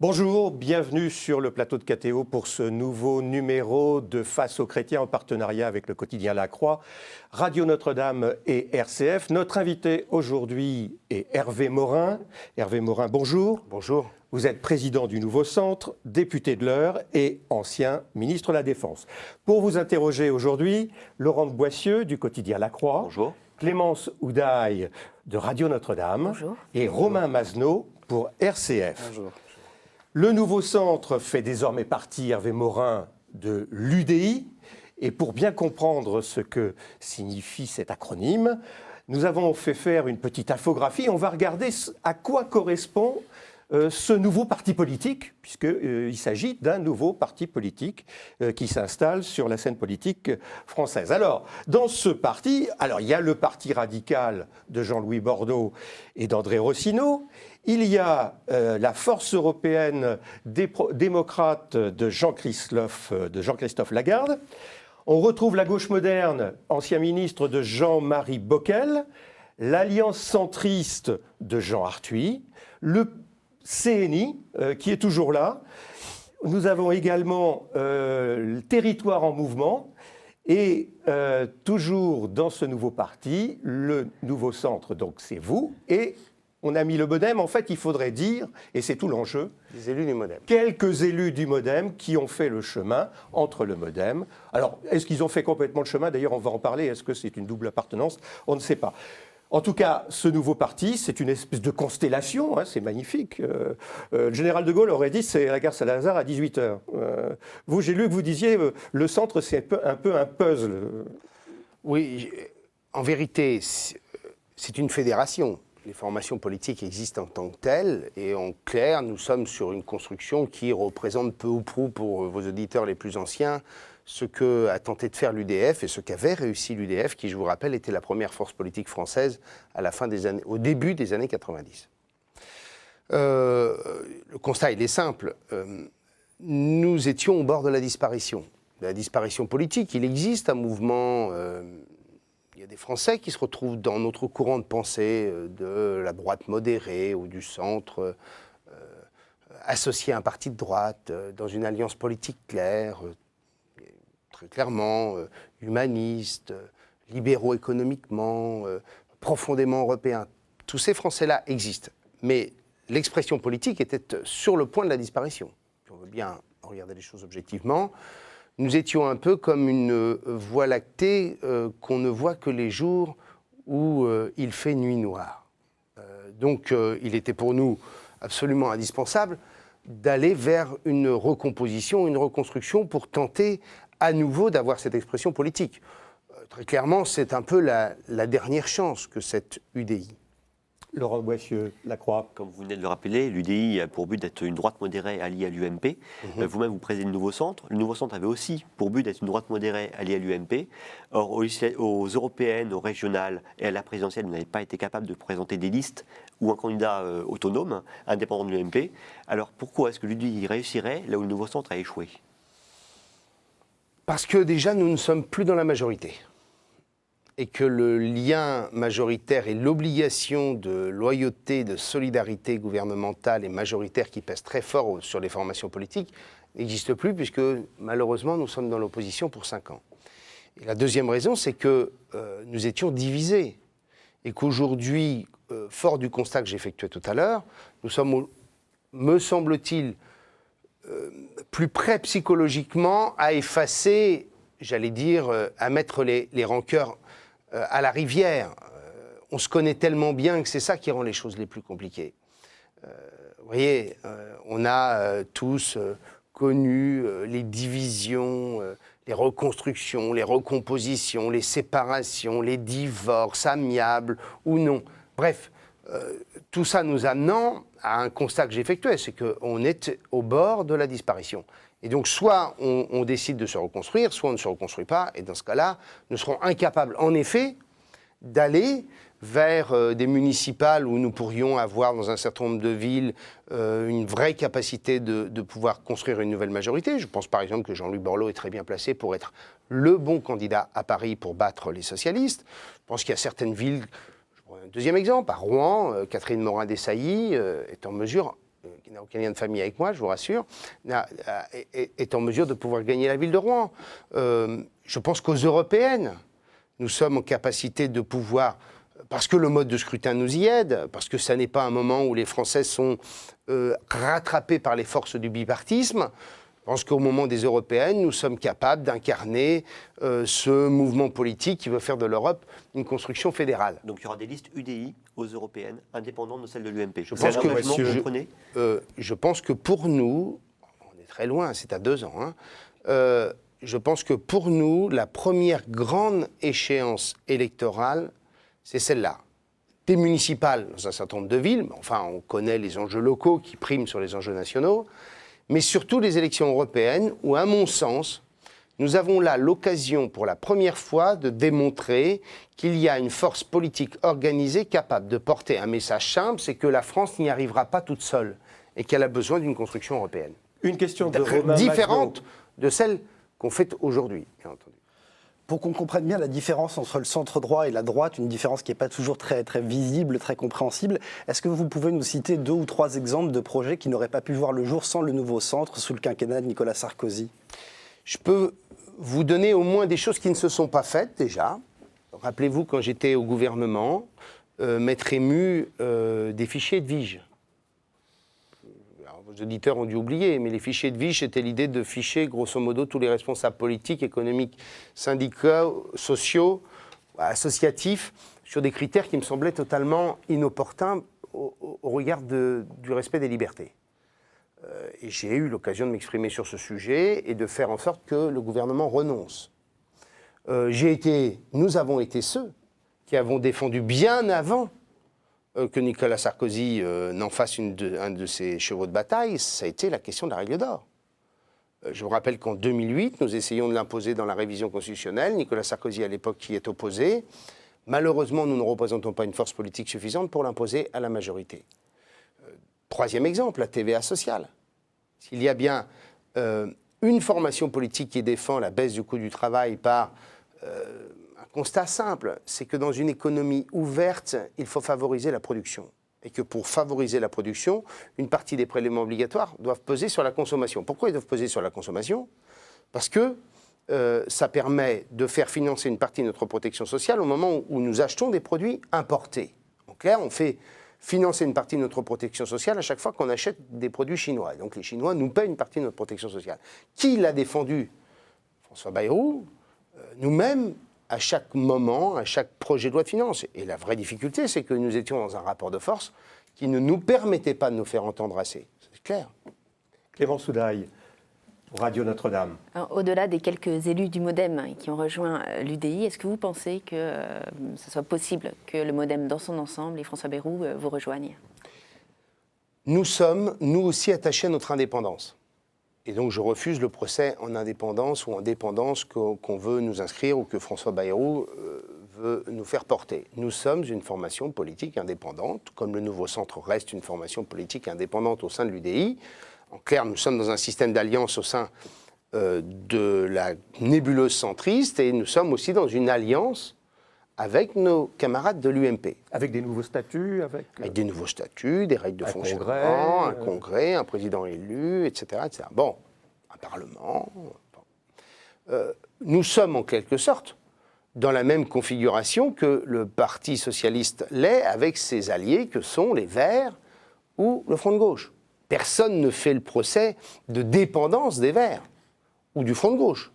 Bonjour, bienvenue sur le plateau de KTO pour ce nouveau numéro de Face aux chrétiens en partenariat avec le quotidien La Croix, Radio Notre-Dame et RCF. Notre invité aujourd'hui est Hervé Morin. Hervé Morin, bonjour. Bonjour. Vous êtes président du Nouveau Centre, député de l'Eure et ancien ministre de la Défense. Pour vous interroger aujourd'hui, Laurent de Boissieu du quotidien La Croix. Bonjour. Clémence Houdaille de Radio Notre-Dame. Bonjour. Et Romain Mazenot pour RCF. Bonjour. Le Nouveau Centre fait désormais partie, Hervé Morin, de l'UDI. Et pour bien comprendre ce que signifie cet acronyme, nous avons fait faire une petite infographie. On va regarder à quoi correspond ce nouveau parti politique, puisqu'il s'agit d'un nouveau parti politique qui s'installe sur la scène politique française. Alors, dans ce parti, il y a le parti radical de Jean-Louis Bordeaux et d'André Rossineau. Il y a la force européenne démocrate de Jean-Christophe Lagarde. On retrouve la gauche moderne, ancien ministre de Jean-Marie Bockel, l'Alliance centriste de Jean Arthuis, le CNI qui est toujours là. Nous avons également le Territoire en mouvement et toujours dans ce nouveau parti, le Nouveau Centre, donc c'est vous, et on a mis le MoDem. En fait, il faudrait dire, et c'est tout l'enjeu, Les élus du MoDem. quelques élus du MoDem qui ont fait le chemin entre le MoDem. Alors, est-ce qu'ils ont fait complètement le chemin? D'ailleurs, on va en parler. Est-ce que c'est une double appartenance? On ne sait pas. En tout cas, ce nouveau parti, c'est une espèce de constellation, c'est magnifique. Le général de Gaulle aurait dit c'est la gare Saint-Lazare à 18h. Vous, j'ai lu que vous disiez le centre, c'est un peu un puzzle. Oui, en vérité, c'est une fédération. Les formations politiques existent en tant que telles, et en clair, nous sommes sur une construction qui représente peu ou prou, pour vos auditeurs les plus anciens, ce qu'a tenté de faire l'UDF et ce qu'avait réussi l'UDF, qui, je vous rappelle, était la première force politique française au début des années 90. Le constat, il est simple. Nous étions au bord de la disparition. De la disparition politique. Il existe un mouvement... Il y a des Français qui se retrouvent dans notre courant de pensée de la droite modérée ou du centre, associé à un parti de droite, dans une alliance politique claire, très clairement, humaniste, libéraux économiquement, profondément européens. Tous ces Français-là existent. Mais l'expression politique était sur le point de la disparition. Si on veut bien regarder les choses objectivement, nous étions un peu comme une voie lactée qu'on ne voit que les jours où il fait nuit noire. Donc il était pour nous absolument indispensable d'aller vers une recomposition, une reconstruction pour tenter à nouveau d'avoir cette expression politique. Très clairement, c'est un peu la dernière chance que cette UDI. Laurent Boissieu, La Croix. Comme vous venez de le rappeler, l'UDI a pour but d'être une droite modérée alliée à l'UMP. Vous-même, vous présidez le Nouveau Centre. Le Nouveau Centre avait aussi pour but d'être une droite modérée alliée à l'UMP. Or, aux européennes, aux régionales et à la présidentielle, vous n'avez pas été capable de présenter des listes ou un candidat autonome, indépendant de l'UMP. Alors, pourquoi est-ce que l'UDI réussirait là où le Nouveau Centre a échoué? Parce que déjà, nous ne sommes plus dans la majorité. Et que le lien majoritaire et l'obligation de loyauté, de solidarité gouvernementale et majoritaire qui pèse très fort sur les formations politiques n'existe plus, puisque malheureusement nous sommes dans l'opposition pour 5 ans. Et la deuxième raison, c'est que nous étions divisés. Et qu'aujourd'hui, fort du constat que j'effectuais tout à l'heure, nous sommes, me semble-t-il, plus prêts psychologiquement à effacer, j'allais dire, à mettre les rancœurs à la rivière. On se connaît tellement bien que c'est ça qui rend les choses les plus compliquées. Vous voyez, on a tous connu les divisions, les reconstructions, les recompositions, les séparations, les divorces amiables ou non. Bref, tout ça nous amenant à un constat que j'effectuais, c'est qu'on est au bord de la disparition. Et donc, soit on décide de se reconstruire, soit on ne se reconstruit pas. Et dans ce cas-là, nous serons incapables, en effet, d'aller vers des municipales où nous pourrions avoir, dans un certain nombre de villes, une vraie capacité de pouvoir construire une nouvelle majorité. Je pense par exemple que Jean-Louis Borloo est très bien placé pour être le bon candidat à Paris pour battre les socialistes. Je pense qu'il y a certaines villes, je prends un deuxième exemple, à Rouen, Catherine Morin-Desailly est en mesure qui n'a aucun lien de famille avec moi, je vous rassure, est en mesure de pouvoir gagner la ville de Rouen. Je pense qu'aux européennes, nous sommes en capacité de pouvoir, parce que le mode de scrutin nous y aide, parce que ça n'est pas un moment où les Français sont rattrapés par les forces du bipartisme. Je pense qu'au moment des européennes, nous sommes capables d'incarner ce mouvement politique qui veut faire de l'Europe une construction fédérale. Donc il y aura des listes UDI aux européennes, indépendantes de celles de l'UMP. Je pense que vous prenez je pense que pour nous, on est très loin, c'est à 2 ans, hein, je pense que pour nous, la première grande échéance électorale, c'est celle-là. Des municipales dans un certain nombre de villes, mais enfin on connaît les enjeux locaux qui priment sur les enjeux nationaux, mais surtout les élections européennes où, à mon sens, nous avons là l'occasion pour la première fois de démontrer qu'il y a une force politique organisée capable de porter un message simple, c'est que la France n'y arrivera pas toute seule et qu'elle a besoin d'une construction européenne. Une question de Romain différente de celle qu'on fait aujourd'hui, bien entendu. Pour qu'on comprenne bien la différence entre le centre droit et la droite, une différence qui n'est pas toujours très, très visible, très compréhensible, est-ce que vous pouvez nous citer 2 ou 3 exemples de projets qui n'auraient pas pu voir le jour sans le nouveau centre sous le quinquennat de Nicolas Sarkozy? Je peux vous donner au moins des choses qui ne se sont pas faites déjà. Rappelez-vous, quand j'étais au gouvernement, m'être ému des fichiers de Viges. Vos auditeurs ont dû oublier, mais les fichiers de Viges, c'était l'idée de ficher, grosso modo, tous les responsables politiques, économiques, syndicaux, sociaux, associatifs, sur des critères qui me semblaient totalement inopportuns au regard du respect des libertés. Et j'ai eu l'occasion de m'exprimer sur ce sujet et de faire en sorte que le gouvernement renonce. Nous avons été ceux qui avons défendu bien avant que Nicolas Sarkozy n'en fasse un de ses chevaux de bataille, ça a été la question de la règle d'or. Je vous rappelle qu'en 2008, nous essayons de l'imposer dans la révision constitutionnelle. Nicolas Sarkozy, à l'époque, y est opposé. Malheureusement, nous ne représentons pas une force politique suffisante pour l'imposer à la majorité. 3e exemple, la TVA sociale. S'il y a bien une formation politique qui défend la baisse du coût du travail par un constat simple, c'est que dans une économie ouverte, il faut favoriser la production. Et que pour favoriser la production, une partie des prélèvements obligatoires doivent peser sur la consommation. Pourquoi ils doivent peser sur la consommation? Parce que ça permet de faire financer une partie de notre protection sociale au moment où nous achetons des produits importés. En clair, on fait financer une partie de notre protection sociale à chaque fois qu'on achète des produits chinois. Et donc les Chinois nous paient une partie de notre protection sociale. Qui l'a défendu? François Bayrou, nous-mêmes, à chaque moment, à chaque projet de loi de finances. Et la vraie difficulté, c'est que nous étions dans un rapport de force qui ne nous permettait pas de nous faire entendre assez. C'est clair. Clément Soudaille, Radio Notre-Dame. Au-delà des quelques élus du MoDem qui ont rejoint l'UDI, est-ce que vous pensez que ce soit possible que le MoDem dans son ensemble et François Bayrou vous rejoignent? Nous sommes, nous aussi, attachés à notre indépendance. Et donc je refuse le procès en indépendance ou en dépendance qu'on veut nous inscrire ou que François Bayrou veut nous faire porter. Nous sommes une formation politique indépendante, comme le Nouveau Centre reste une formation politique indépendante au sein de l'UDI. En clair, nous sommes dans un système d'alliance au sein de la nébuleuse centriste et nous sommes aussi dans une alliance avec nos camarades de l'UMP. Avec des nouveaux statuts Avec des nouveaux statuts, des règles de fonctionnement, un congrès, un président élu, etc. etc. Bon, un parlement. Bon. Nous sommes en quelque sorte dans la même configuration que le Parti socialiste l'est avec ses alliés que sont les Verts ou le Front de gauche. Personne ne fait le procès de dépendance des Verts ou du Front de gauche.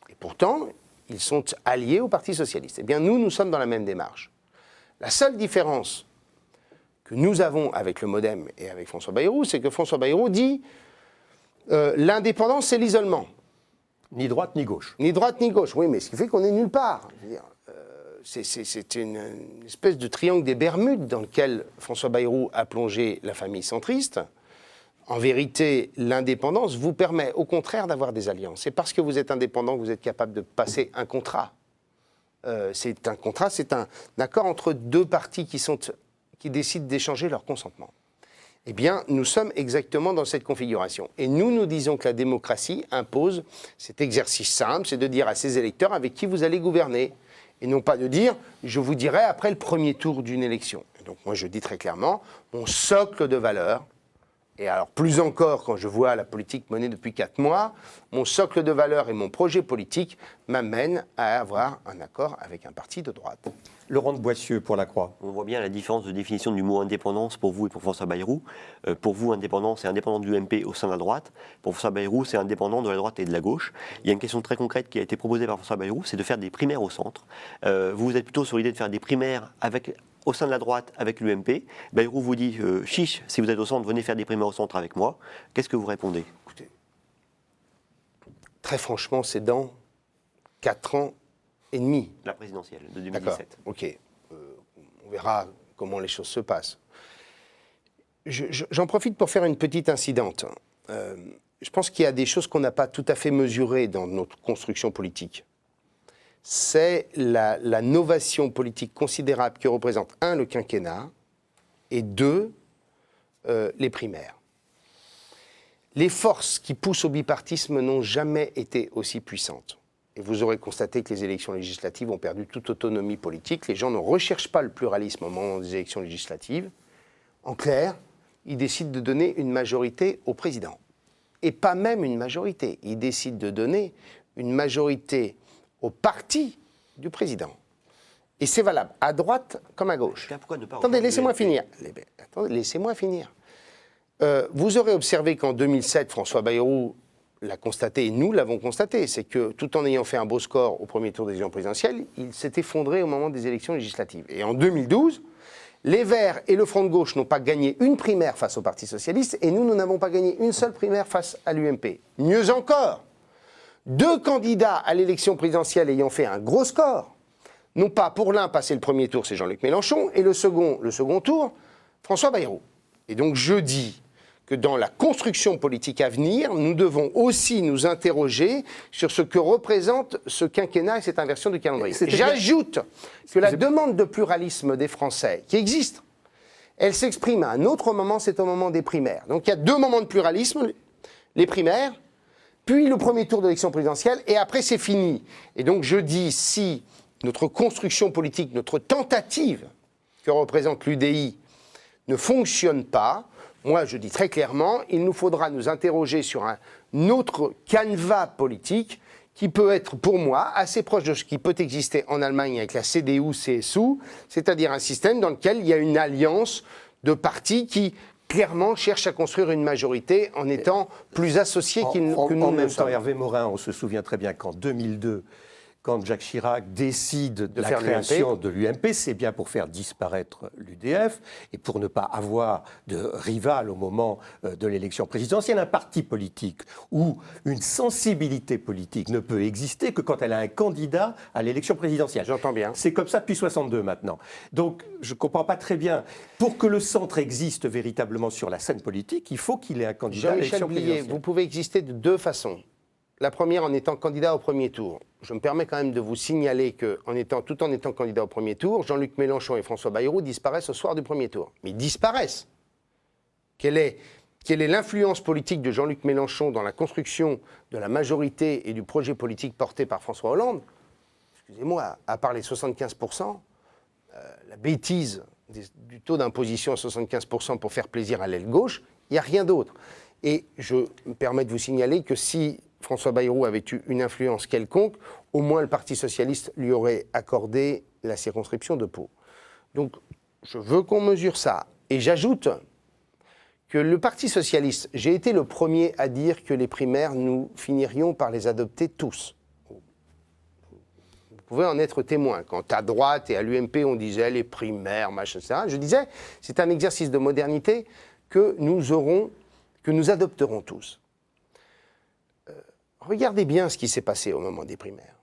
Et pourtant, ils sont alliés au Parti socialiste. Eh bien, nous sommes dans la même démarche. La seule différence que nous avons avec le MoDem et avec François Bayrou, c'est que François Bayrou dit l'indépendance, c'est l'isolement. Ni droite ni gauche. Ni droite ni gauche, oui, mais ce qui fait qu'on est nulle part. C'est une espèce de triangle des Bermudes dans lequel François Bayrou a plongé la famille centriste. En vérité, l'indépendance vous permet au contraire d'avoir des alliances. C'est parce que vous êtes indépendant que vous êtes capable de passer un contrat. C'est un contrat, c'est un accord entre 2 parties qui décident d'échanger leur consentement. Eh bien, nous sommes exactement dans cette configuration. Et nous disons que la démocratie impose cet exercice simple, c'est de dire à ses électeurs avec qui vous allez gouverner. Et non pas de dire, je vous dirai après le premier tour d'une élection. Et donc moi, je dis très clairement, mon socle de valeurs et alors plus encore quand je vois la politique menée depuis 4 mois, mon socle de valeurs et mon projet politique m'amènent à avoir un accord avec un parti de droite. Laurent de Boissieu pour la Croix. On voit bien la différence de définition du mot indépendance pour vous et pour François Bayrou. Pour vous, indépendance, c'est indépendant de l'UMP au sein de la droite. Pour François Bayrou, c'est indépendant de la droite et de la gauche. Il y a une question très concrète qui a été proposée par François Bayrou, c'est de faire des primaires au centre. Vous êtes plutôt sur l'idée de faire des primaires au sein de la droite avec l'UMP. Bayrou vous dit chiche, si vous êtes au centre, venez faire des primaires au centre avec moi. Qu'est-ce que vous répondez? Écoutez, très franchement, c'est dans 4 ans et demi. La présidentielle de 2017. D'accord, ok. On verra comment les choses se passent. J'en profite pour faire une petite incidente. Je pense qu'il y a des choses qu'on n'a pas tout à fait mesurées dans notre construction politique. C'est la novation politique considérable que représente, 1, le quinquennat, et 2, les primaires. Les forces qui poussent au bipartisme n'ont jamais été aussi puissantes. Et vous aurez constaté que les élections législatives ont perdu toute autonomie politique. Les gens ne recherchent pas le pluralisme au moment des élections législatives. En clair, ils décident de donner une majorité au président. Et pas même une majorité. Ils décident de donner une majorité au parti du président. Et c'est valable à droite comme à gauche. Pourquoi ne pas Attendez, laissez-moi finir. Attendez, laissez-moi finir. Vous aurez observé qu'en 2007, François Bayrou l'a constaté, et nous l'avons constaté, c'est que tout en ayant fait un beau score au premier tour des élections présidentielles, il s'est effondré au moment des élections législatives. Et en 2012, les Verts et le Front de gauche n'ont pas gagné une primaire face au Parti socialiste, et nous n'avons pas gagné une seule primaire face à l'UMP. Mieux encore, 2 candidats à l'élection présidentielle ayant fait un gros score, n'ont pas pour l'un passé le premier tour, c'est Jean-Luc Mélenchon, et le second tour, François Bayrou. Et donc je dis que dans la construction politique à venir, nous devons aussi nous interroger sur ce que représente ce quinquennat et cette inversion du calendrier. J'ajoute que la demande de pluralisme des Français, qui existe, elle s'exprime à un autre moment, c'est au moment des primaires. Donc il y a 2 moments de pluralisme, les primaires, puis le premier tour de l'élection présidentielle, et après c'est fini. Et donc je dis, si notre construction politique, notre tentative que représente l'UDI ne fonctionne pas, moi, je dis très clairement, il nous faudra nous interroger sur un autre canevas politique qui peut être, pour moi, assez proche de ce qui peut exister en Allemagne avec la CDU-CSU, c'est-à-dire un système dans lequel il y a une alliance de partis qui, clairement, cherchent à construire une majorité en étant plus associés que nous En ne même sommes. temps, Hervé Morin, on se souvient très bien qu'en 2002, quand Jacques Chirac décide de la faire création de l'UMP, c'est bien pour faire disparaître l'UDF et pour ne pas avoir de rival au moment de l'élection présidentielle. Un parti politique où une sensibilité politique ne peut exister que quand elle a un candidat à l'élection présidentielle. J'entends bien. C'est comme ça depuis 62 maintenant. Donc je ne comprends pas très bien. Pour que le centre existe véritablement sur la scène politique, il faut qu'il ait un candidat à Jean-Michel l'élection Blier, présidentielle. vous pouvez exister de 2 façons. La première en étant candidat au premier tour. Je me permets quand même de vous signaler que, tout en étant candidat au premier tour, Jean-Luc Mélenchon et François Bayrou disparaissent au soir du premier tour. Mais ils disparaissent. Quelle est l'influence politique de Jean-Luc Mélenchon dans la construction de la majorité et du projet politique porté par François Hollande? Excusez-moi, à part les 75%, la bêtise du taux d'imposition à 75% pour faire plaisir à l'aile gauche, il n'y a rien d'autre. Et je me permets de vous signaler que si François Bayrou avait eu une influence quelconque, au moins le Parti socialiste lui aurait accordé la circonscription de Pau. Donc, je veux qu'on mesure ça. Et j'ajoute que le Parti socialiste, j'ai été le premier à dire que les primaires, nous finirions par les adopter tous. Vous pouvez en être témoin. Quand à droite et à l'UMP, on disait les primaires, machin, etc., je disais, c'est un exercice de modernité que nous adopterons tous. Regardez bien ce qui s'est passé au moment des primaires.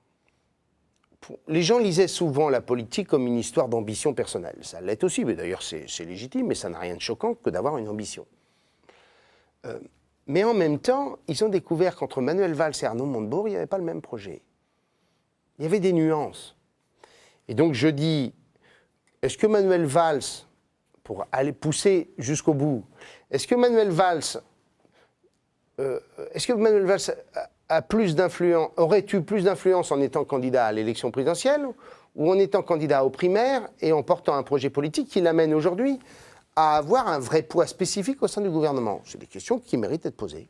Les gens lisaient souvent la politique comme une histoire d'ambition personnelle. Ça l'est aussi, mais d'ailleurs c'est légitime, mais ça n'a rien de choquant que d'avoir une ambition. Mais en même temps, ils ont découvert qu'entre Manuel Valls et Arnaud Montebourg, il n'y avait pas le même projet. Il y avait des nuances. Et donc je dis, est-ce que Manuel Valls, pour aller pousser jusqu'au bout, est-ce que Manuel Valls aurait eu plus d'influence en étant candidat à l'élection présidentielle ou en étant candidat aux primaires et en portant un projet politique qui l'amène aujourd'hui à avoir un vrai poids spécifique au sein du gouvernement. C'est des questions qui méritent d'être posées.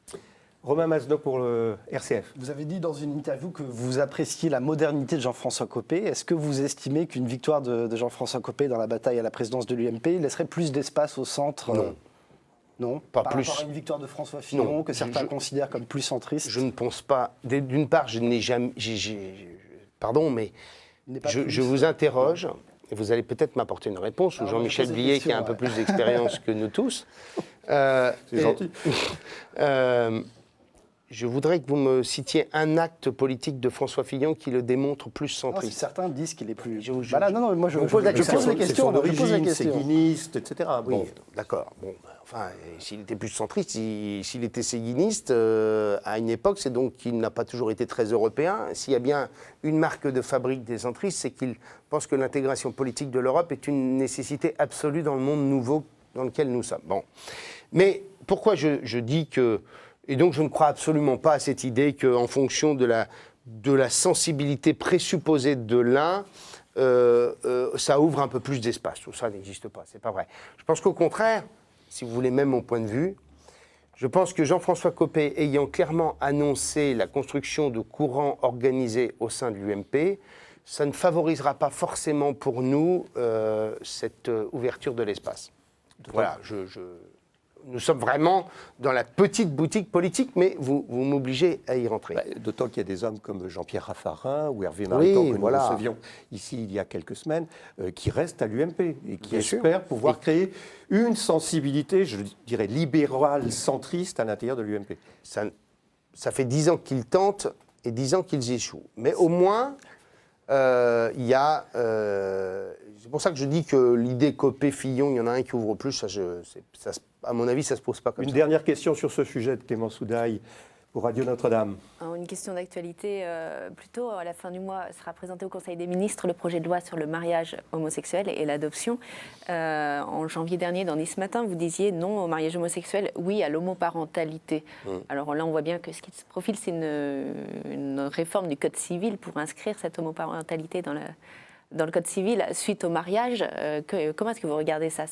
Romain Masneau pour le RCF. Vous avez dit dans une interview que vous appréciez la modernité de Jean-François Copé. Est-ce que vous estimez qu'une victoire de Jean-François Copé dans la bataille à la présidence de l'UMP laisserait plus d'espace au centre? Non. Non, Pas par plus. rapport à une victoire de François Fillon, Non. que certains considèrent comme plus centriste. Je ne pense pas. D'une part, je n'ai jamais. Pardon, mais Il n'est pas je plus- vous interroge, et vous allez peut-être m'apporter une réponse, ou Alors, Jean-Michel on va poser Billet, des qui a un questions, peu plus d'expérience que nous tous. C'est gentil. Je voudrais que vous me citiez un acte politique de François Fillon qui le démontre plus Non, si centriste. certains disent qu'il est plus. Je- Voilà, non, moi je vous pose pose la les question. questions. C'est son Je pose la origine, c'est question. guiniste, etc. Oui, Bon. d'accord. Bon, enfin, s'il était plus centriste, s'il était séguiniste, à une époque, c'est donc qu'il n'a pas toujours été très européen. S'il y a bien une marque de fabrique des centristes, c'est qu'il pense que l'intégration politique de l'Europe est une nécessité absolue dans le monde nouveau dans lequel nous sommes. Bon. Mais pourquoi je dis que... Et donc je ne crois absolument pas à cette idée qu'en fonction de la sensibilité présupposée de l'un, ça ouvre un peu plus d'espace. Tout ça n'existe pas, c'est pas vrai. Je pense qu'au contraire, si vous voulez même mon point de vue, je pense que Jean-François Copé, ayant clairement annoncé la construction de courants organisés au sein de l'UMP, ça ne favorisera pas forcément pour nous cette ouverture de l'espace. Voilà, nous sommes vraiment dans la petite boutique politique, mais vous m'obligez à y rentrer. Bah, d'autant qu'il y a des hommes comme Jean-Pierre Raffarin ou Hervé Oui, Mariton, que voilà. nous recevions ici il y a quelques semaines, qui restent à l'UMP et qui Bien sûr. espèrent pouvoir créer une sensibilité, je dirais, libérale, centriste à l'intérieur de l'UMP. Ça fait 10 ans qu'ils tentent et 10 ans qu'ils échouent. Mais au moins, il y a... c'est pour ça que je dis que l'idée Copé-Fillon, il y en a un qui ouvre plus, à mon avis, ça ne se pose pas comme Une ça. dernière question sur ce sujet de Clément Soudaille pour Radio Notre-Dame. Alors, une question d'actualité, plutôt à la fin du mois sera présenté au Conseil des ministres le projet de loi sur le mariage homosexuel et l'adoption. En janvier dernier, dans Nice Matin, vous disiez non au mariage homosexuel, oui à l'homoparentalité. Alors là, on voit bien que ce qui se profile, c'est une réforme du Code civil pour inscrire cette homoparentalité dans le Code civil suite au mariage. Comment est-ce que vous regardez ça,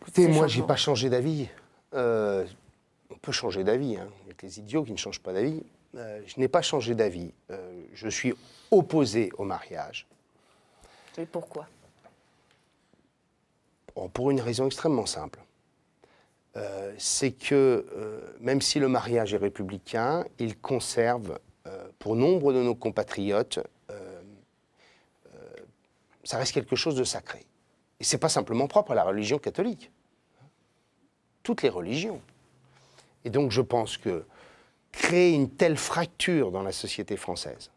Écoutez, moi, je n'ai pas changé d'avis. On peut changer d'avis, hein. Il y a que les idiots qui ne changent pas d'avis. Je n'ai pas changé d'avis. Je suis opposé au mariage. Et pourquoi? Pour une raison extrêmement simple. C'est que même si le mariage est républicain, il conserve, pour nombre de nos compatriotes, ça reste quelque chose de sacré. Et ce n'est pas simplement propre à la religion catholique. Toutes les religions. Et donc je pense que créer une telle fracture dans la société française,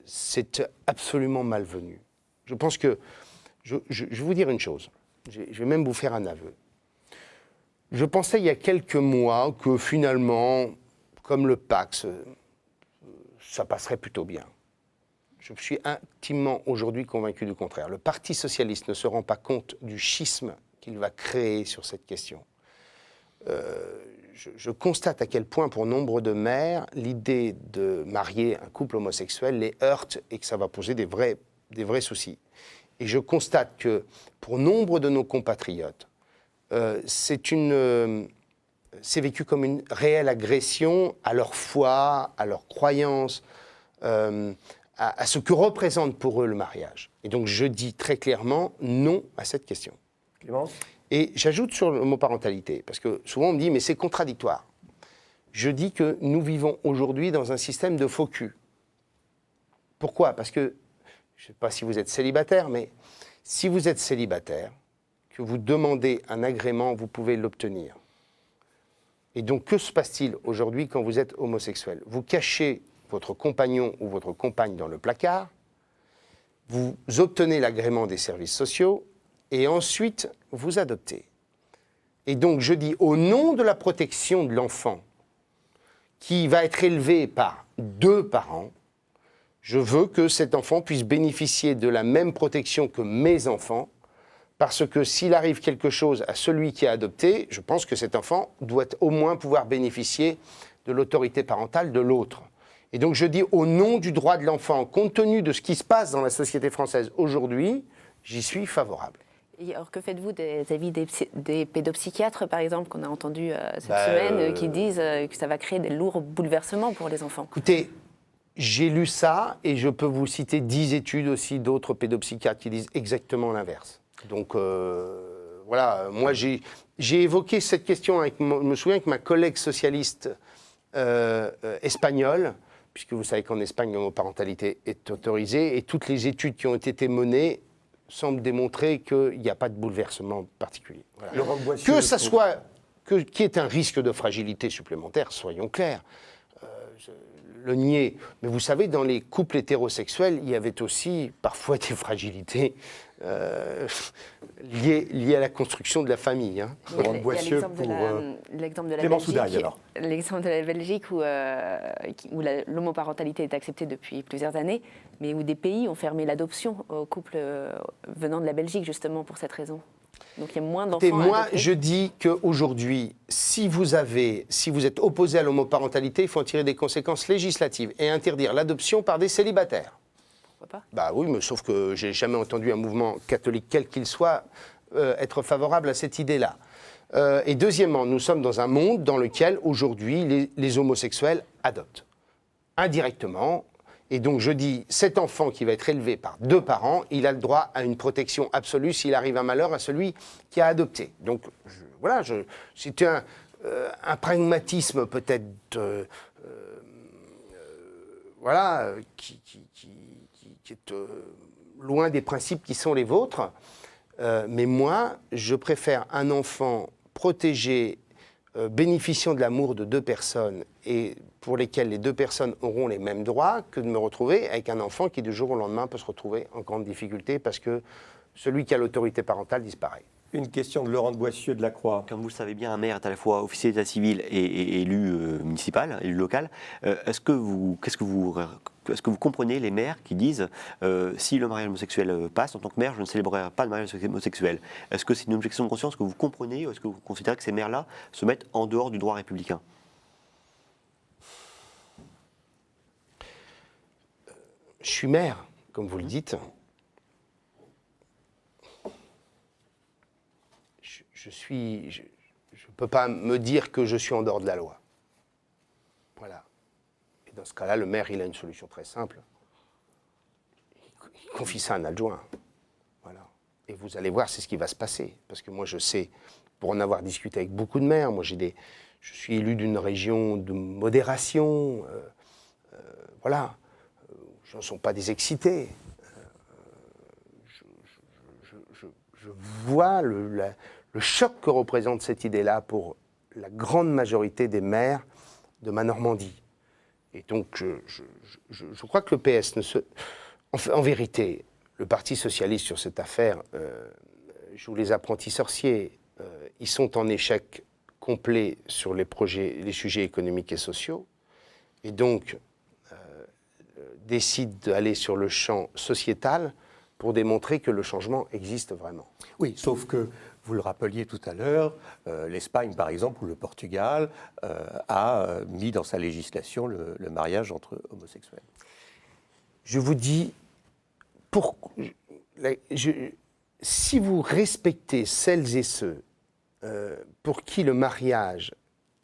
c'est absolument malvenu. Je pense que, je vais vous dire une chose, je vais même vous faire un aveu. Je pensais il y a quelques mois que finalement, comme le Pax, ça passerait plutôt bien. Je suis intimement aujourd'hui convaincu du contraire. Le Parti socialiste ne se rend pas compte du schisme qu'il va créer sur cette question. Je constate à quel point, pour nombre de maires, l'idée de marier un couple homosexuel les heurte et que ça va poser des vrais soucis. Et je constate que, pour nombre de nos compatriotes, c'est vécu comme une réelle agression à leur foi, à leurs croyances, à ce que représente pour eux le mariage. Et donc je dis très clairement non à cette question. Clémence ? Et j'ajoute sur l'homoparentalité, parce que souvent on me dit mais c'est contradictoire. Je dis que nous vivons aujourd'hui dans un système de faux cul. Pourquoi? Parce que, je ne sais pas si vous êtes célibataire, mais si vous êtes célibataire, que vous demandez un agrément, vous pouvez l'obtenir. Et donc que se passe-t-il aujourd'hui quand vous êtes homosexuel? Vous cachez votre compagnon ou votre compagne dans le placard, vous obtenez l'agrément des services sociaux et ensuite vous adoptez. Et donc je dis au nom de la protection de l'enfant qui va être élevé par 2 parents, je veux que cet enfant puisse bénéficier de la même protection que mes enfants, parce que s'il arrive quelque chose à celui qui a adopté, je pense que cet enfant doit au moins pouvoir bénéficier de l'autorité parentale de l'autre. Et donc je dis au nom du droit de l'enfant, compte tenu de ce qui se passe dans la société française aujourd'hui, j'y suis favorable. Et alors, que faites-vous des avis des pédopsychiatres, par exemple, qu'on a entendu cette semaine, qui disent que ça va créer des lourds bouleversements pour les enfants? Écoutez, j'ai lu ça et je peux vous citer 10 études aussi d'autres pédopsychiatres qui disent exactement l'inverse. Donc voilà, moi j'ai évoqué cette question, je me souviens avec ma collègue socialiste espagnole, puisque vous savez qu'en Espagne l'homoparentalité est autorisée, et toutes les études qui ont été menées semblent démontrer qu'il n'y a pas de bouleversement particulier. Voilà. Laurent Boissieu, Que ça soit, qu'il y ait un risque de fragilité supplémentaire, soyons clairs. Le nier. Mais vous savez, dans les couples hétérosexuels, il y avait aussi parfois des fragilités liées à la construction de la famille. Hein. Laurent Boissieu pour l'exemple de la Clément Belgique, Soudaille, alors. l'exemple de la Belgique où l'homoparentalité est acceptée depuis plusieurs années, mais où des pays ont fermé l'adoption aux couples venant de la Belgique justement pour cette raison. Donc il y a moins d'enfants. Et moi, adoptés. je dis qu'aujourd'hui, si vous êtes opposé à l'homoparentalité, il faut en tirer des conséquences législatives et interdire l'adoption par des célibataires. Pourquoi pas? Bah oui, mais sauf que j'ai jamais entendu un mouvement catholique, quel qu'il soit, être favorable à cette idée-là. Et deuxièmement, nous sommes dans un monde dans lequel, aujourd'hui, les homosexuels adoptent. Indirectement. Et donc je dis, cet enfant qui va être élevé par 2 parents, il a le droit à une protection absolue s'il arrive un malheur à celui qui a adopté. Donc voilà, c'est un pragmatisme peut-être voilà, qui est loin des principes qui sont les vôtres. Mais moi, je préfère un enfant protégé, bénéficiant de l'amour de 2 personnes et pour lesquelles les 2 personnes auront les mêmes droits, que de me retrouver avec un enfant qui du jour au lendemain peut se retrouver en grande difficulté parce que celui qui a l'autorité parentale disparaît. Une question de Laurent Boissieu de la Croix. Comme vous le savez bien, un maire est à la fois officier d'état civil et élu municipal, élu local. Est-ce que vous comprenez les maires qui disent si le mariage homosexuel passe, en tant que maire, je ne célébrerai pas le mariage homosexuel? Est-ce que c'est une objection de conscience que vous comprenez ou est-ce que vous considérez que ces maires-là se mettent en dehors du droit républicain? Je suis maire, comme vous le dites. Je ne peux pas me dire que je suis en dehors de la loi. Voilà. Et dans ce cas-là, le maire, il a une solution très simple. Il confie ça à un adjoint. Voilà. Et vous allez voir, c'est ce qui va se passer. Parce que moi, je sais, pour en avoir discuté avec beaucoup de maires, moi, je suis élu d'une région de modération. Voilà. Ce ne sont pas des excités. Je vois le choc que représente cette idée-là pour la grande majorité des maires de ma Normandie. Et donc, je crois que le PS en vérité, le Parti socialiste sur cette affaire joue les apprentis sorciers. Ils sont en échec complet sur les sujets économiques et sociaux. Et donc, décide d'aller sur le champ sociétal pour démontrer que le changement existe vraiment. Oui, sauf que, vous le rappeliez tout à l'heure, l'Espagne, par exemple, ou le Portugal, a mis dans sa législation le mariage entre homosexuels. Je vous dis, si vous respectez celles et ceux pour qui le mariage,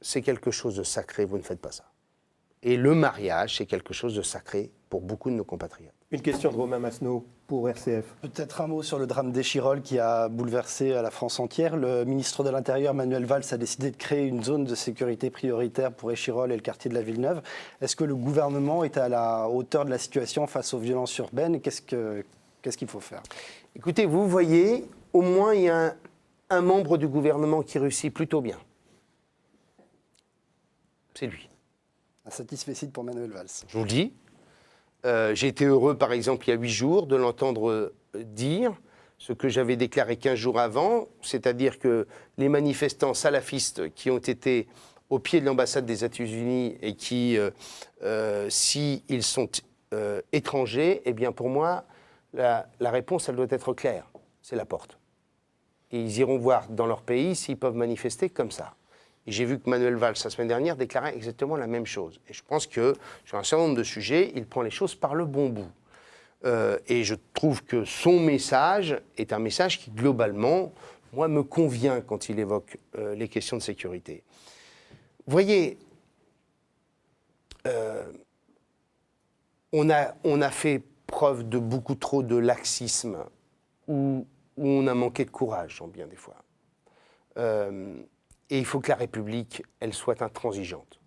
c'est quelque chose de sacré, vous ne faites pas ça. Et le mariage, c'est quelque chose de sacré pour beaucoup de nos compatriotes. Une question de Romain Masneau pour RCF. Peut-être un mot sur le drame d'Échirolles qui a bouleversé la France entière. Le ministre de l'Intérieur, Manuel Valls, a décidé de créer une zone de sécurité prioritaire pour Échirolles et le quartier de la Villeneuve. Est-ce que le gouvernement est à la hauteur de la situation face aux violences urbaines? Qu'est-ce qu'il faut faire? Écoutez, vous voyez, au moins il y a un membre du gouvernement qui réussit plutôt bien. C'est lui. Un satisfecit pour Manuel Valls. Je vous le dis. J'ai été heureux, par exemple, il y a 8 jours, de l'entendre dire ce que j'avais déclaré 15 jours avant, c'est-à-dire que les manifestants salafistes qui ont été au pied de l'ambassade des États-Unis et qui, s'ils sont étrangers, eh bien pour moi, la réponse, elle doit être claire. C'est la porte. Et ils iront voir dans leur pays s'ils peuvent manifester comme ça. Et j'ai vu que Manuel Valls, la semaine dernière, déclarait exactement la même chose. Et je pense que sur un certain nombre de sujets, il prend les choses par le bon bout. Et je trouve que son message est un message qui, globalement, moi, me convient quand il évoque les questions de sécurité. Vous voyez, on a fait preuve de beaucoup trop de laxisme, où on a manqué de courage, bien des fois. Et il faut que la République, elle soit intransigeante.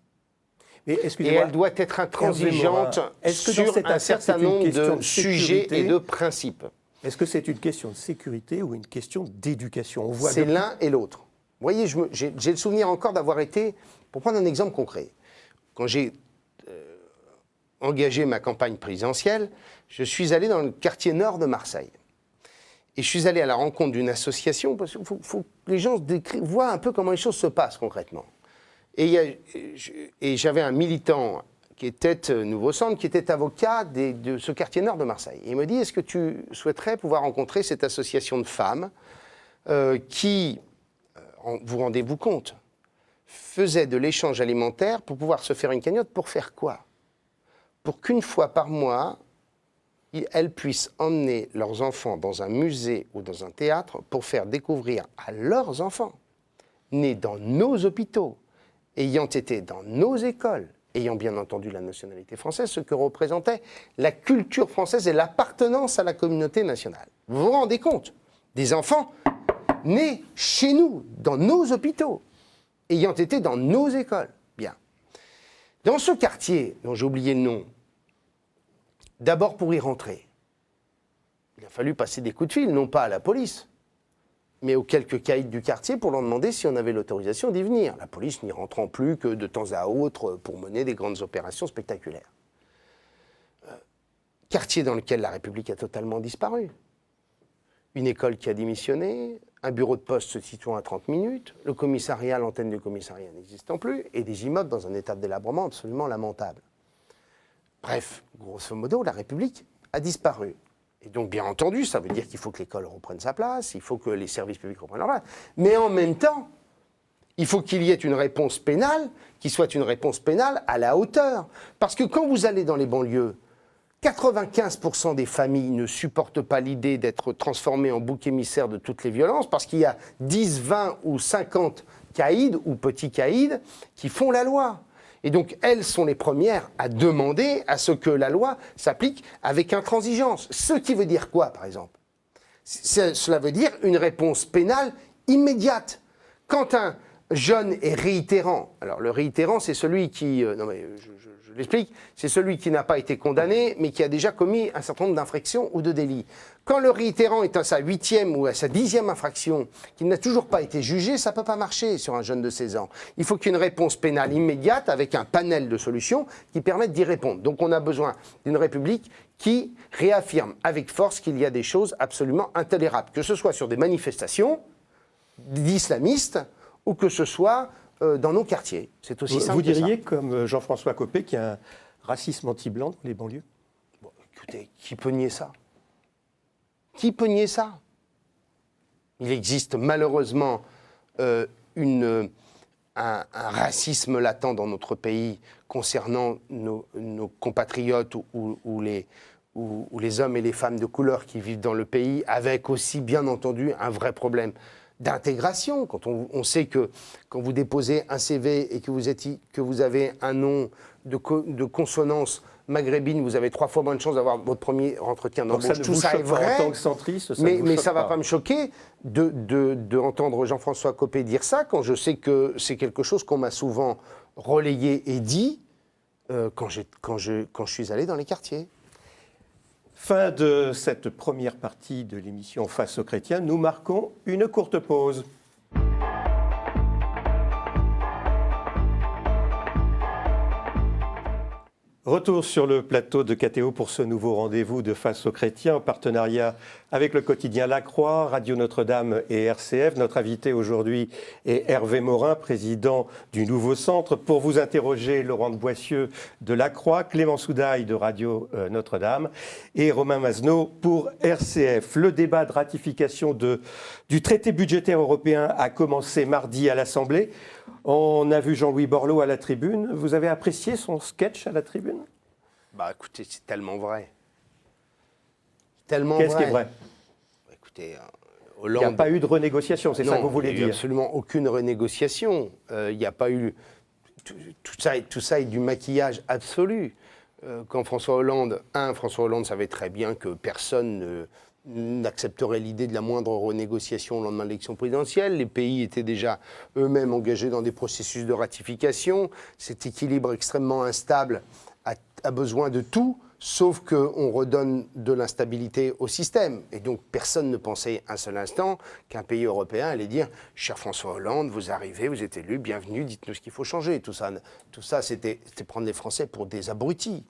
Mais et elle doit être intransigeante sur un certain nombre de sujets et de principes. Est-ce que c'est une question de sécurité ou une question d'éducation? C'est l'un et l'autre. Vous voyez, j'ai le souvenir encore d'avoir été, pour prendre un exemple concret, quand j'ai engagé ma campagne présidentielle, je suis allé dans le quartier nord de Marseille. Et je suis allé à la rencontre d'une association, parce qu'il faut que les gens voient un peu comment les choses se passent concrètement. Et j'avais un militant qui était Nouveau Centre, qui était avocat de ce quartier nord de Marseille. Et il me dit, est-ce que tu souhaiterais pouvoir rencontrer cette association de femmes qui, vous rendez-vous compte, faisait de l'échange alimentaire pour pouvoir se faire une cagnotte, pour faire quoi? Pour qu'une fois par mois, elles puissent emmener leurs enfants dans un musée ou dans un théâtre pour faire découvrir à leurs enfants, nés dans nos hôpitaux, ayant été dans nos écoles, ayant bien entendu la nationalité française, ce que représentait la culture française et l'appartenance à la communauté nationale. Vous vous rendez compte? Des enfants nés chez nous, dans nos hôpitaux, ayant été dans nos écoles. Bien. Dans ce quartier, dont j'ai oublié le nom, d'abord pour y rentrer, il a fallu passer des coups de fil, non pas à la police, mais aux quelques caïds du quartier pour leur demander si on avait l'autorisation d'y venir. La police n'y rentrant plus que de temps à autre pour mener des grandes opérations spectaculaires. Quartier dans lequel la République a totalement disparu. Une école qui a démissionné, un bureau de poste se situant à 30 minutes, le commissariat, l'antenne du commissariat n'existant plus, et des immeubles dans un état de délabrement absolument lamentable. Bref, grosso modo, la République a disparu. Et donc, bien entendu, ça veut dire qu'il faut que l'école reprenne sa place, il faut que les services publics reprennent leur place. Mais en même temps, il faut qu'il y ait une réponse pénale qui soit une réponse pénale à la hauteur. Parce que quand vous allez dans les banlieues, 95% des familles ne supportent pas l'idée d'être transformées en bouc émissaire de toutes les violences parce qu'il y a 10, 20 ou 50 caïds ou petits caïds qui font la loi. Et donc, elles sont les premières à demander à ce que la loi s'applique avec intransigeance. Ce qui veut dire quoi, par exemple? Cela veut dire une réponse pénale immédiate. Quand un jeune est réitérant, alors le réitérant, c'est celui qui... non mais je l'explique, c'est celui qui n'a pas été condamné, mais qui a déjà commis un certain nombre d'infractions ou de délits. Quand le réitérant est à sa 8e ou à sa 10e infraction, qu'il n'a toujours pas été jugé, ça ne peut pas marcher sur un jeune de 16 ans. Il faut qu'il y ait une réponse pénale immédiate avec un panel de solutions qui permettent d'y répondre. Donc on a besoin d'une République qui réaffirme avec force qu'il y a des choses absolument intolérables, que ce soit sur des manifestations d'islamistes ou que ce soit dans nos quartiers. C'est aussi simple. Vous diriez, comme Jean-François Copé, qu'il y a un racisme anti-blanc dans les banlieues? Bon, écoutez, qui peut nier ça? Qui peut nier ça? Il existe malheureusement un racisme latent dans notre pays concernant nos compatriotes ou les hommes et les femmes de couleur qui vivent dans le pays, avec aussi, bien entendu, un vrai problème d'intégration. Quand on sait que quand vous déposez un CV et que vous avez un nom de consonance maghrébine, vous avez 3 fois moins de chances d'avoir votre premier entretien d'embauche. Tout ça est vrai, en tant que centriste, mais ça ne va pas me choquer d'entendre Jean-François Copé dire ça, quand je sais que c'est quelque chose qu'on m'a souvent relayé et dit quand je suis allé dans les quartiers. Fin de cette première partie de l'émission Face aux chrétiens. Nous marquons une courte pause. Retour sur le plateau de KTO pour ce nouveau rendez-vous de Face aux chrétiens en partenariat avec le quotidien La Croix, Radio Notre-Dame et RCF. Notre invité aujourd'hui est Hervé Morin, président du Nouveau Centre. Pour vous interroger, Laurent de Boissieu de La Croix, Clément Soudaille de Radio Notre-Dame et Romain Mazenot pour RCF. Le débat de ratification du traité budgétaire européen a commencé mardi à l'Assemblée. On a vu Jean-Louis Borloo à la tribune. Vous avez apprécié son sketch à la tribune? Bah écoutez, c'est tellement vrai. tellement Qu'est-ce qui est vrai? Écoutez, Il n'y a Hollande... pas eu de renégociation, c'est ça que vous voulez il n'y a dire? absolument aucune renégociation. Il n'y a pas eu... Tout ça est du maquillage absolu. Quand François Hollande savait très bien que personne n'accepterait l'idée de la moindre renégociation au lendemain de l'élection présidentielle. Les pays étaient déjà eux-mêmes engagés dans des processus de ratification. Cet équilibre extrêmement instable a besoin de tout, sauf qu'on redonne de l'instabilité au système. Et donc personne ne pensait un seul instant qu'un pays européen allait dire « Cher François Hollande, vous arrivez, vous êtes élu, bienvenue, dites-nous ce qu'il faut changer ». Tout ça c'était prendre les Français pour des abrutis.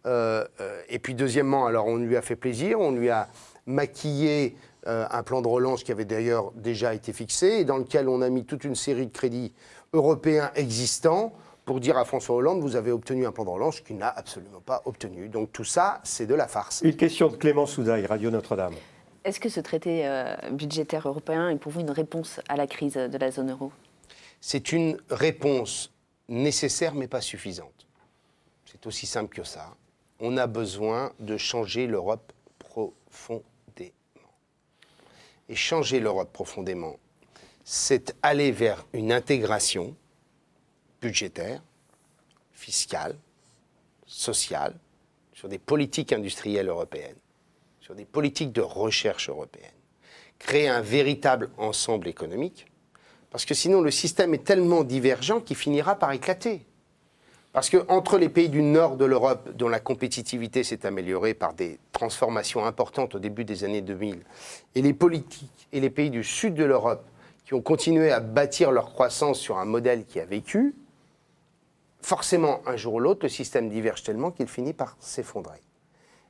Et puis deuxièmement, alors on lui a fait plaisir, on lui a maquillé un plan de relance qui avait d'ailleurs déjà été fixé et dans lequel on a mis toute une série de crédits européens existants pour dire à François Hollande, vous avez obtenu un plan de relance qu'il n'a absolument pas obtenu. Donc tout ça, c'est de la farce. Une question de Clément Soudaille, Radio Notre-Dame. Est-ce que ce traité budgétaire européen est pour vous une réponse à la crise de la zone euro? C'est une réponse nécessaire mais pas suffisante. C'est aussi simple que ça. On a besoin de changer l'Europe profondément. Et changer l'Europe profondément, c'est aller vers une intégration budgétaire, fiscale, sociale, sur des politiques industrielles européennes, sur des politiques de recherche européennes, créer un véritable ensemble économique, parce que sinon le système est tellement divergent qu'il finira par éclater. Parce qu'entre les pays du nord de l'Europe, dont la compétitivité s'est améliorée par des transformations importantes au début des années 2000, et les politiques et les pays du sud de l'Europe, qui ont continué à bâtir leur croissance sur un modèle qui a vécu, forcément, un jour ou l'autre, le système diverge tellement qu'il finit par s'effondrer.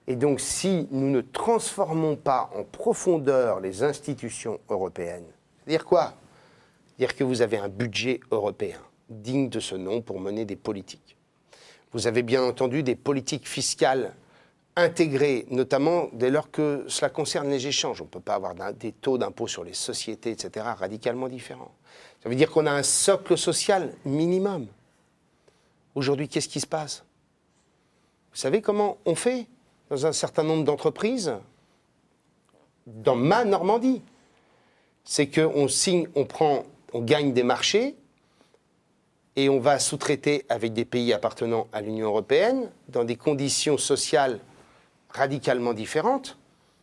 Et donc, si nous ne transformons pas en profondeur les institutions européennes, c'est-à-dire quoi? C'est-à-dire que vous avez un budget européen digne de ce nom pour mener des politiques. Vous avez bien entendu des politiques fiscales intégrées, notamment dès lors que cela concerne les échanges. On ne peut pas avoir des taux d'impôt sur les sociétés, etc., radicalement différents. Ça veut dire qu'on a un socle social minimum. Aujourd'hui, qu'est-ce qui se passe? Vous savez comment on fait dans un certain nombre d'entreprises? Dans ma Normandie, c'est qu'on signe, on gagne des marchés et on va sous-traiter avec des pays appartenant à l'Union européenne dans des conditions sociales radicalement différentes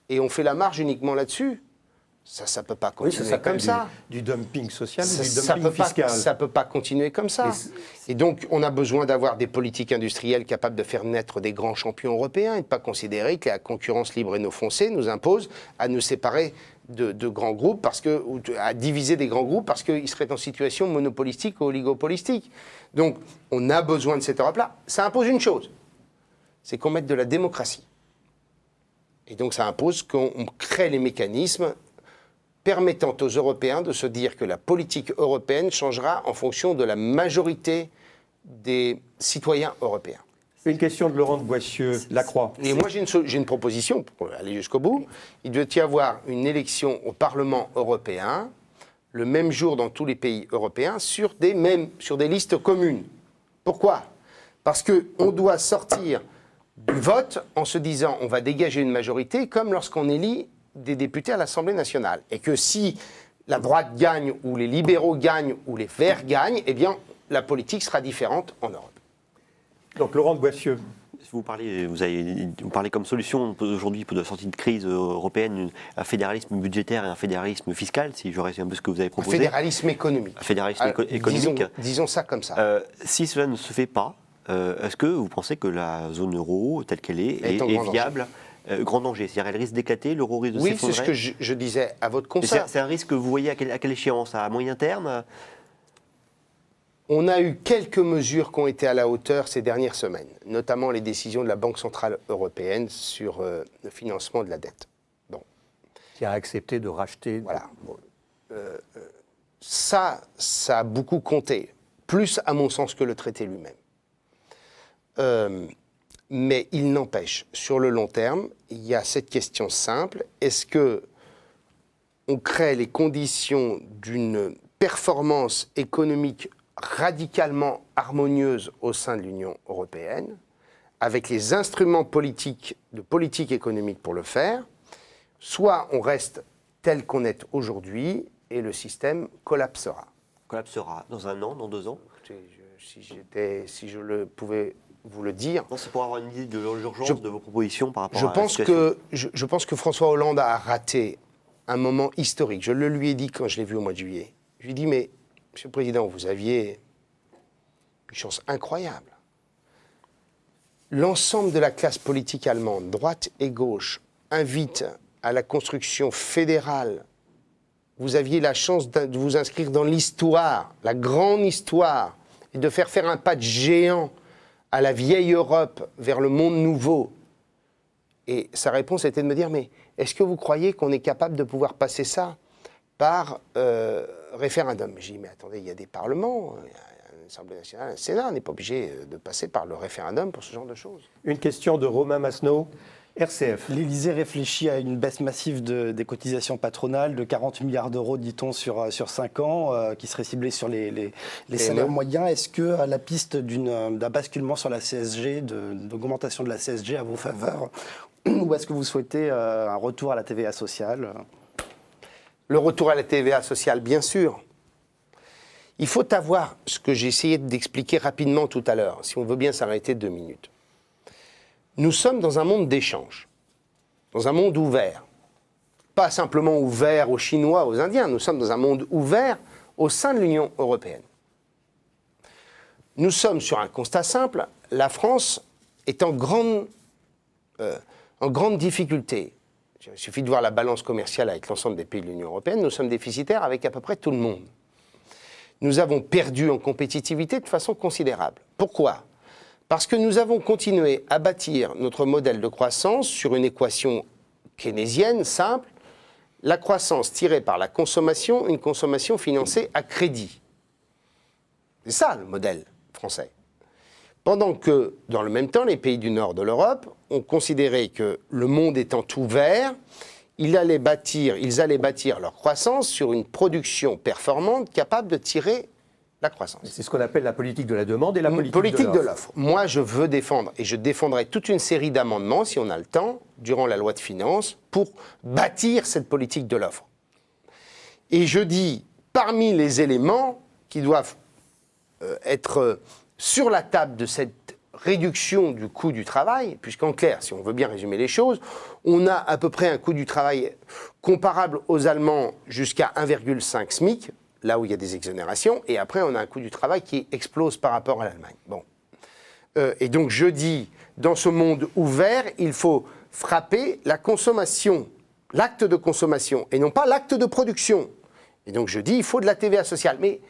et on fait la marge uniquement là-dessus. Ça ne peut pas continuer comme ça. Du dumping social ou du Ça dumping fiscal. Ça ne peut pas continuer comme ça. Et donc, on a besoin d'avoir des politiques industrielles capables de faire naître des grands champions européens et de ne pas considérer que la concurrence libre et non foncée nous impose à nous séparer de grands groupes, ou à diviser des grands groupes parce qu'ils seraient en situation monopolistique ou oligopolistique. Donc, on a besoin de cette Europe-là. Ça impose une chose, c'est qu'on mette de la démocratie. Et donc, ça impose qu'on crée les mécanismes permettant aux Européens de se dire que la politique européenne changera en fonction de la majorité des citoyens européens. Une question de Laurent de Boissieu, La Croix. Et moi, j'ai une proposition pour aller jusqu'au bout. Il doit y avoir une élection au Parlement européen, le même jour dans tous les pays européens, sur des listes communes. Pourquoi? Parce qu'on doit sortir du vote en se disant on va dégager une majorité, comme lorsqu'on élit des députés à l'Assemblée nationale. Et que si la droite gagne, ou les libéraux gagnent, ou les Verts gagnent, eh bien, la politique sera différente en Europe. Donc, Laurent de Boissieu. Vous parlez comme solution aujourd'hui pour la sortie de crise européenne, un fédéralisme budgétaire et un fédéralisme fiscal, si je résume un peu ce que vous avez proposé. Un fédéralisme économique. Un fédéralisme économique. Disons ça comme ça. Si cela ne se fait pas, est-ce que vous pensez que la zone euro, telle qu'elle est viable? Grand danger, c'est-à-dire elle risque d'éclater, l'euro risque de s'effondrer. Oui, c'est ce que je disais à votre concert. C'est un risque que vous voyez à quelle échéance? À moyen terme? On a eu quelques mesures qui ont été à la hauteur ces dernières semaines, notamment les décisions de la Banque Centrale Européenne sur le financement de la dette. Bon. Qui a accepté de racheter. Voilà. Bon. Ça a beaucoup compté, plus à mon sens que le traité lui-même. Mais il n'empêche, sur le long terme, il y a cette question simple, est-ce qu'on crée les conditions d'une performance économique radicalement harmonieuse au sein de l'Union européenne, avec les instruments politiques, de politique économique pour le faire, soit on reste tel qu'on est aujourd'hui et le système collapsera. Collapsera dans 1 an, dans 2 ans? Si je le pouvais vous le dire. Non, c'est pour avoir une idée de l'urgence de vos propositions par rapport à la situation. Je pense que François Hollande a raté un moment historique. Je le lui ai dit quand je l'ai vu au mois de juillet. Je lui ai dit, mais, Monsieur le Président, vous aviez une chance incroyable. L'ensemble de la classe politique allemande, droite et gauche, invite à la construction fédérale. Vous aviez la chance de vous inscrire dans l'histoire, la grande histoire, et de faire un pas de géant à la vieille Europe vers le monde nouveau. Et sa réponse était de me dire, mais est-ce que vous croyez qu'on est capable de pouvoir passer ça par référendum? J'ai dit, mais attendez, il y a des parlements, il y a l'Assemblée nationale, un Sénat, on n'est pas obligé de passer par le référendum pour ce genre de choses. Une question de Romain Masneau. RCF. L'Élysée réfléchit à une baisse massive des cotisations patronales de 40 milliards d'euros, dit-on, sur 5 ans, qui serait ciblée sur les salaires moyens. Est-ce que la piste d'un basculement sur la CSG, d'augmentation de la CSG à vos faveurs, ou est-ce que vous souhaitez un retour à la TVA sociale? Le retour à la TVA sociale, bien sûr. Il faut avoir ce que j'ai essayé d'expliquer rapidement tout à l'heure, si on veut bien s'arrêter 2 minutes. Nous sommes dans un monde d'échange, dans un monde ouvert. Pas simplement ouvert aux Chinois, aux Indiens, nous sommes dans un monde ouvert au sein de l'Union européenne. Nous sommes sur un constat simple, la France est en grande difficulté. Il suffit de voir la balance commerciale avec l'ensemble des pays de l'Union européenne, nous sommes déficitaires avec à peu près tout le monde. Nous avons perdu en compétitivité de façon considérable. Pourquoi ? Parce que nous avons continué à bâtir notre modèle de croissance sur une équation keynésienne simple, la croissance tirée par la consommation, une consommation financée à crédit. C'est ça le modèle français. Pendant que, dans le même temps, les pays du nord de l'Europe ont considéré que le monde étant ouvert, ils allaient bâtir leur croissance sur une production performante capable de tirer la croissance. C'est ce qu'on appelle la politique de la demande et la politique de l'offre. Moi, je veux défendre, et je défendrai toute une série d'amendements, si on a le temps, durant la loi de finances, pour bâtir cette politique de l'offre. Et je dis, parmi les éléments qui doivent être sur la table de cette réduction du coût du travail, puisqu'en clair, si on veut bien résumer les choses, on a à peu près un coût du travail comparable aux Allemands jusqu'à 1,5 SMIC, là où il y a des exonérations, et après on a un coût du travail qui explose par rapport à l'Allemagne. Bon. Et donc je dis, dans ce monde ouvert, il faut frapper la consommation, l'acte de consommation, et non pas l'acte de production. Et donc je dis, il faut de la TVA sociale. Mais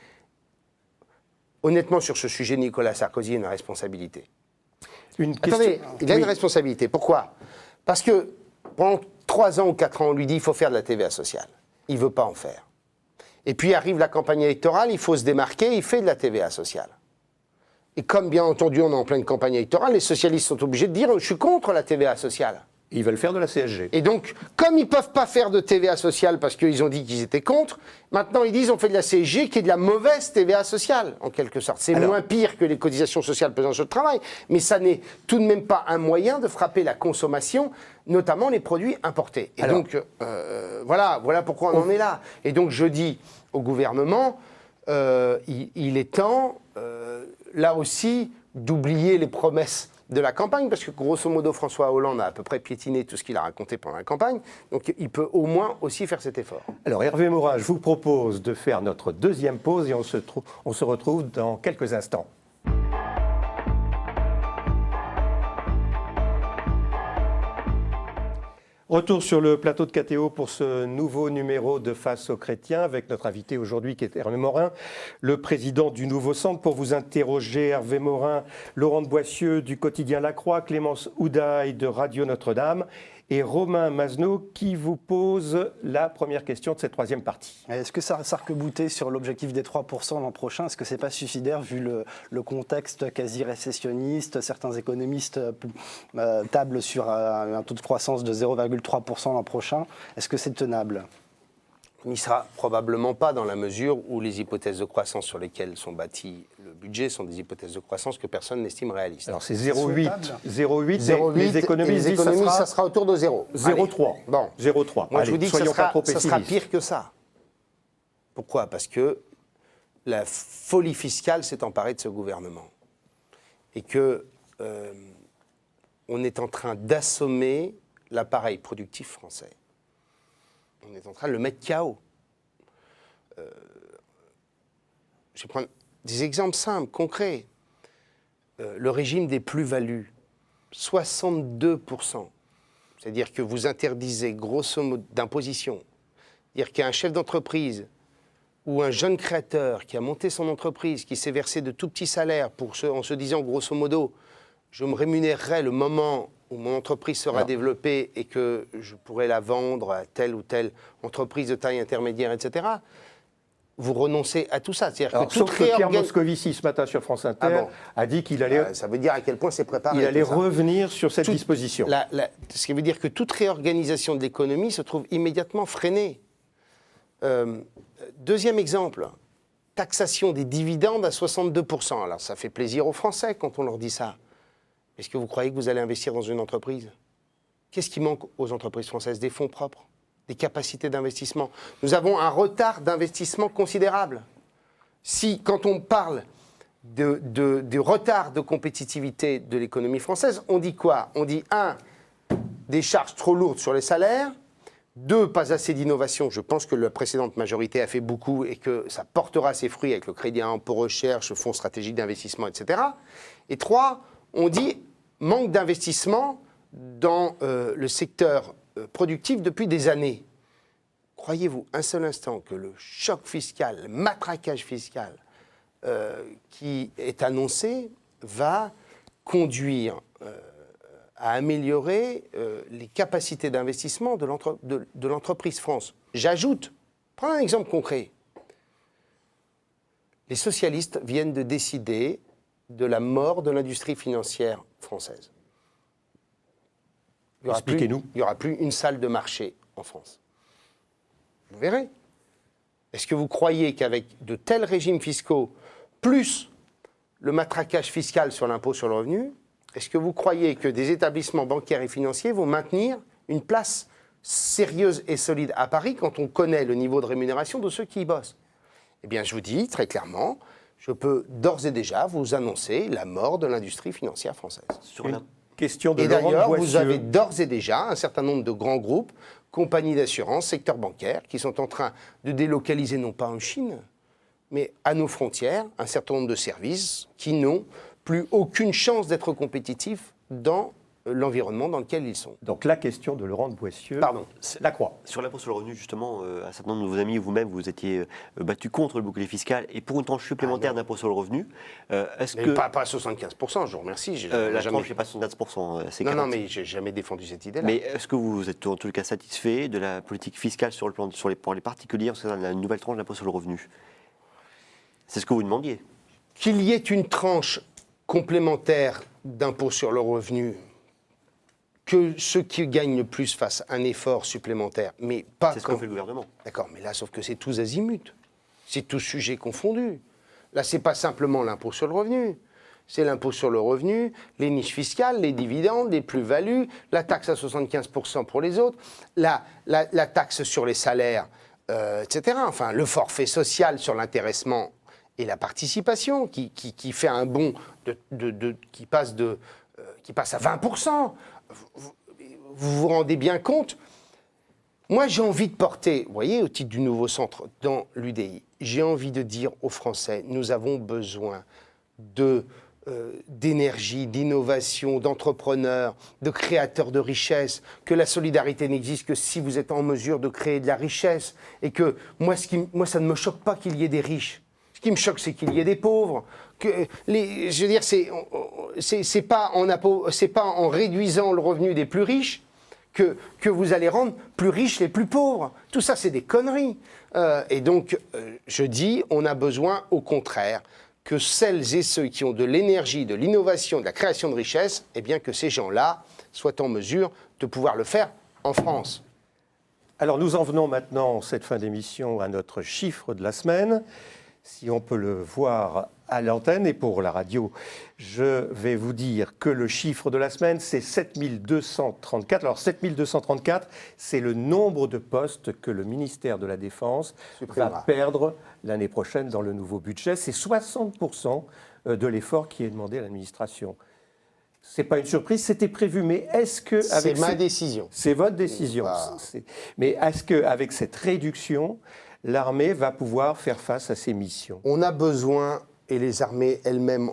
honnêtement, sur ce sujet, Nicolas Sarkozy a une responsabilité. Attendez, il a une responsabilité. Pourquoi ? Parce que pendant 3 ans ou 4 ans, on lui dit, il faut faire de la TVA sociale. Il ne veut pas en faire. Et puis arrive la campagne électorale, il faut se démarquer, il fait de la TVA sociale. Et comme bien entendu on est en pleine campagne électorale, les socialistes sont obligés de dire « je suis contre la TVA sociale ». Ils veulent faire de la CSG. Et donc, comme ils ne peuvent pas faire de TVA sociale parce qu'ils ont dit qu'ils étaient contre, maintenant ils disent on fait de la CSG qui est de la mauvaise TVA sociale, en quelque sorte. C'est moins pire que les cotisations sociales pesant sur le travail, mais ça n'est tout de même pas un moyen de frapper la consommation, notamment les produits importés. Et donc, voilà pourquoi on en est là. Et donc je dis au gouvernement, il est temps, là aussi, d'oublier les promesses de la campagne, parce que grosso modo, François Hollande a à peu près piétiné tout ce qu'il a raconté pendant la campagne, donc il peut au moins aussi faire cet effort. Alors Hervé Morin, je vous propose de faire notre deuxième pause et on se retrouve dans quelques instants. Retour sur le plateau de KTO pour ce nouveau numéro de Face aux chrétiens avec notre invité aujourd'hui qui est Hervé Morin, le président du Nouveau Centre. Pour vous interroger, Hervé Morin, Laurent de Boissieu du quotidien La Croix, Clémence Houdaille de Radio Notre-Dame et Romain Masneau qui vous pose la première question de cette troisième partie. Est-ce que ça s'arc-boutait sur l'objectif des 3% l'an prochain? Est-ce que ce n'est pas suicidaire vu le contexte quasi récessionniste? Certains économistes tablent sur un taux de croissance de 0,3% l'an prochain. Est-ce que c'est tenable? On n'y sera probablement pas dans la mesure où les hypothèses de croissance sur lesquelles sont bâtis le budget sont des hypothèses de croissance que personne n'estime réalistes. Alors c'est 0,8, les économistes disent ça sera autour de 0. 0,3. Bon. 0,3. Moi, je vous dis que ça sera pessimistes. pire que ça. Pourquoi ? Parce que la folie fiscale s'est emparée de ce gouvernement. Et que on est en train d'assommer l'appareil productif français. On est en train de le mettre KO. Je vais prendre des exemples simples, concrets. Le régime des plus-values, 62%. C'est-à-dire que vous interdisez grosso modo d'imposition. C'est-à-dire qu'un chef d'entreprise ou un jeune créateur qui a monté son entreprise, qui s'est versé de tout petits salaires en se disant grosso modo, je me rémunérerai le moment où mon entreprise sera développée et que je pourrai la vendre à telle ou telle entreprise de taille intermédiaire, etc., vous renoncez à tout ça. C'est-à-dire que sauf que Pierre Moscovici, ce matin sur France Inter, a dit qu'il allait... ça veut dire à quel point c'est préparé. Il allait revenir sur cette disposition. Ce qui veut dire que toute réorganisation de l'économie se trouve immédiatement freinée. Deuxième exemple, taxation des dividendes à 62%. Alors ça fait plaisir aux Français quand on leur dit ça. Est-ce que vous croyez que vous allez investir dans une entreprise ? Qu'est-ce qui manque aux entreprises françaises ? Des fonds propres, des capacités d'investissement. Nous avons un retard d'investissement considérable. Si, quand on parle de retard de compétitivité de l'économie française, on dit quoi ? On dit, 1, des charges trop lourdes sur les salaires, 2, pas assez d'innovation. Je pense que la précédente majorité a fait beaucoup et que ça portera ses fruits avec le crédit à impôt recherche, le fonds stratégique d'investissement, etc. Et 3, on dit manque d'investissement dans le secteur productif depuis des années. Croyez-vous un seul instant que le choc fiscal, le matraquage fiscal qui est annoncé va conduire à améliorer les capacités d'investissement de l'entreprise France. J'ajoute, prenons un exemple concret. Les socialistes viennent de décider de la mort de l'industrie financière française. Expliquez-nous. Il n'y aura plus une salle de marché en France. Vous verrez. Est-ce que vous croyez qu'avec de tels régimes fiscaux, plus le matraquage fiscal sur l'impôt sur le revenu, est-ce que vous croyez que des établissements bancaires et financiers vont maintenir une place sérieuse et solide à Paris quand on connaît le niveau de rémunération de ceux qui y bossent ? Eh bien, je vous dis très clairement, je peux d'ores et déjà vous annoncer la mort de l'industrie financière française. Question de et Laurent d'ailleurs, Boissieu. vous avez d'ores et déjà un certain nombre de grands groupes, compagnies d'assurance, secteur bancaire, qui sont en train de délocaliser non pas en Chine, mais à nos frontières, un certain nombre de services qui n'ont plus aucune chance d'être compétitifs dans l'environnement dans lequel ils sont. Donc la question de Laurent de Boissieu. Pardon. La Croix. Sur l'impôt sur le revenu, justement, un certain nombre de vos amis et vous-même, vous étiez battus contre le bouclier fiscal et pour une tranche supplémentaire d'impôt sur le revenu. Est-ce que pas 75%, je vous remercie. la tranche n'est pas 75%, c'est 40%. Non, mais j'ai jamais défendu cette idée-là. Mais est-ce que vous êtes en tout cas satisfait de la politique fiscale pour les particuliers en ce qui concerne la nouvelle tranche d'impôt sur le revenu ? C'est ce que vous demandiez. Qu'il y ait une tranche complémentaire d'impôt sur le revenu, que ceux qui gagnent le plus fassent un effort supplémentaire, mais pas... C'est ce que fait le gouvernement. D'accord, mais là, sauf que c'est tous azimuts. C'est tous sujets confondus. Là, c'est pas simplement l'impôt sur le revenu. C'est l'impôt sur le revenu, les niches fiscales, les dividendes, les plus-values, la taxe à 75% pour les autres, la taxe sur les salaires, etc. Enfin, le forfait social sur l'intéressement et la participation qui fait un bond qui passe à 20%. Vous vous rendez bien compte ? Moi, j'ai envie de porter, vous voyez, au titre du nouveau centre dans l'UDI, j'ai envie de dire aux Français, nous avons besoin d'énergie, d'innovation, d'entrepreneurs, de créateurs de richesse, que la solidarité n'existe que si vous êtes en mesure de créer de la richesse, et que moi, ça ne me choque pas qu'il y ait des riches. Ce qui me choque, c'est qu'il y ait des pauvres. Je veux dire, c'est pas en réduisant le revenu des plus riches que vous allez rendre plus riches les plus pauvres. Tout ça, c'est des conneries. Et donc, je dis, on a besoin, au contraire, que celles et ceux qui ont de l'énergie, de l'innovation, de la création de richesse, eh bien que ces gens-là soient en mesure de pouvoir le faire en France. Alors nous en venons maintenant, cette fin d'émission, à notre chiffre de la semaine. Si on peut le voir à l'antenne et pour la radio, je vais vous dire que le chiffre de la semaine, c'est 7234. Alors 7234, c'est le nombre de postes que le ministère de la Défense va perdre l'année prochaine dans le nouveau budget. C'est 60% de l'effort qui est demandé à l'administration. Ce n'est pas une surprise, c'était prévu, mais est-ce que... C'est ma décision. C'est votre décision. Bah. Mais est-ce qu'avec cette réduction, l'armée va pouvoir faire face à ses missions? On a besoin, et les armées elles-mêmes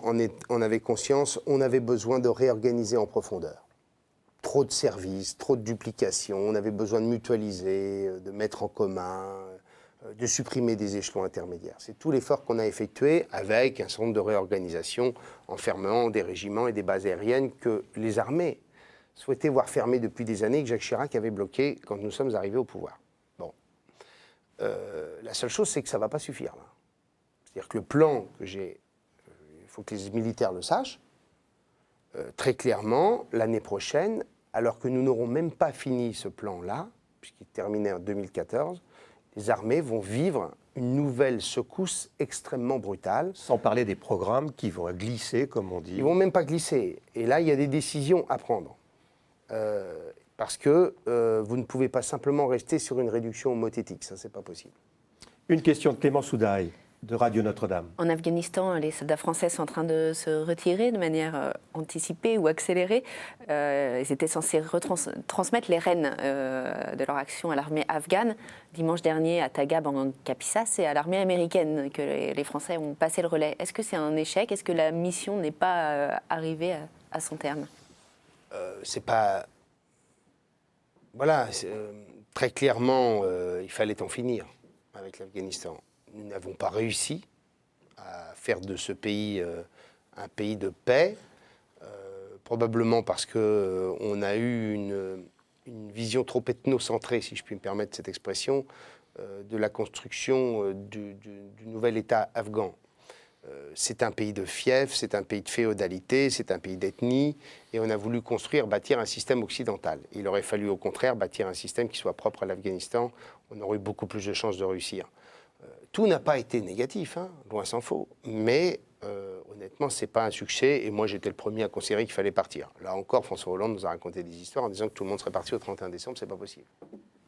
en avaient conscience, on avait besoin de réorganiser en profondeur. Trop de services, trop de duplications, on avait besoin de mutualiser, de mettre en commun, de supprimer des échelons intermédiaires. C'est tout l'effort qu'on a effectué avec un certain nombre de réorganisations en fermant des régiments et des bases aériennes que les armées souhaitaient voir fermées depuis des années et que Jacques Chirac avait bloquées quand nous sommes arrivés au pouvoir. Bon. La seule chose, c'est que ça ne va pas suffire, là. C'est-à-dire que le plan que j'ai, il faut que les militaires le sachent, très clairement, l'année prochaine, alors que nous n'aurons même pas fini ce plan-là, puisqu'il terminait en 2014, les armées vont vivre une nouvelle secousse extrêmement brutale. Sans parler des programmes qui vont glisser, comme on dit. Ils ne vont même pas glisser. Et là, il y a des décisions à prendre. Parce que vous ne pouvez pas simplement rester sur une réduction homothétique. Ça, ce n'est pas possible. Une question de Clément Soudaille, de Radio Notre-Dame. En Afghanistan, les soldats français sont en train de se retirer de manière anticipée ou accélérée. Ils étaient censés transmettre les rênes de leur action à l'armée afghane. Dimanche dernier, à Tagab, en Kapisa, c'est à l'armée américaine que les Français ont passé le relais. Est-ce que c'est un échec? Est-ce que la mission n'est pas arrivée à son terme? C'est pas... Voilà, très clairement, il fallait en finir avec l'Afghanistan. Nous n'avons pas réussi à faire de ce pays un pays de paix, probablement parce qu'on a eu une vision trop ethnocentrée, si je puis me permettre cette expression, de la construction du nouvel État afghan. C'est un pays de fief, c'est un pays de féodalité, c'est un pays d'ethnie, et on a voulu bâtir un système occidental. Il aurait fallu au contraire bâtir un système qui soit propre à l'Afghanistan, on aurait eu beaucoup plus de chances de réussir. Tout n'a pas été négatif, hein, loin s'en faut, mais honnêtement, ce n'est pas un succès, et moi j'étais le premier à considérer qu'il fallait partir. Là encore, François Hollande nous a raconté des histoires en disant que tout le monde serait parti au 31 décembre, c'est pas possible.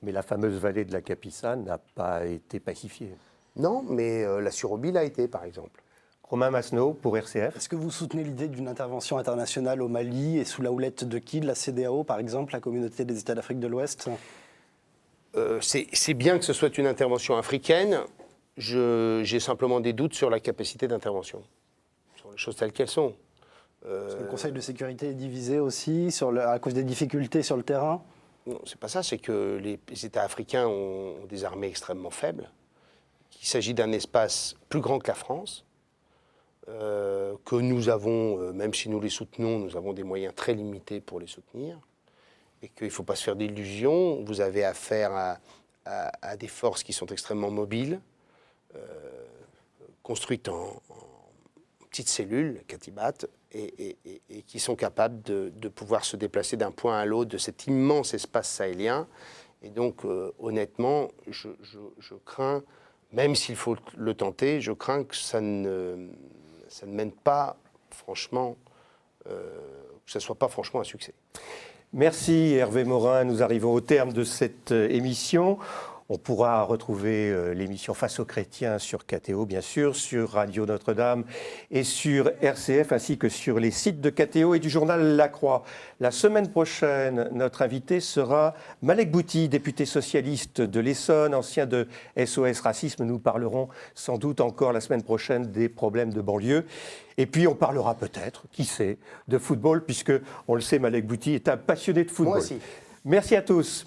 Mais la fameuse vallée de la Kapisa n'a pas été pacifiée. Non, mais la Surobie l'a été, par exemple. Romain Masneau, pour RCF. Est-ce que vous soutenez l'idée d'une intervention internationale au Mali et sous la houlette de qui? De la CEDEAO, par exemple, la communauté des États d'Afrique de l'Ouest? C'est bien que ce soit une intervention africaine. J'ai simplement des doutes sur la capacité d'intervention, sur les choses telles qu'elles sont. Parce que le Conseil de sécurité est divisé aussi à cause des difficultés sur le terrain? Non, c'est pas ça, c'est que les États africains ont des armées extrêmement faibles, qu'il s'agit d'un espace plus grand que la France, que nous avons, même si nous les soutenons, nous avons des moyens très limités pour les soutenir, et qu'il ne faut pas se faire d'illusions. Vous avez affaire à des forces qui sont extrêmement mobiles, construites en petites cellules, Katibat, et qui sont capables de pouvoir se déplacer d'un point à l'autre de cet immense espace sahélien. Et donc, honnêtement, je crains, même s'il faut le tenter, je crains que ça ne mène pas, franchement, que ce ne soit pas franchement un succès. Merci Hervé Morin, nous arrivons au terme de cette émission. On pourra retrouver l'émission Face aux chrétiens sur KTO, bien sûr, sur Radio Notre-Dame et sur RCF, ainsi que sur les sites de KTO et du journal La Croix. La semaine prochaine, notre invité sera Malek Bouti, député socialiste de l'Essonne, ancien de SOS Racisme. Nous parlerons sans doute encore la semaine prochaine des problèmes de banlieue. Et puis on parlera peut-être, qui sait, de football, puisque, on le sait, Malek Bouti est un passionné de football. Moi aussi. Merci à tous.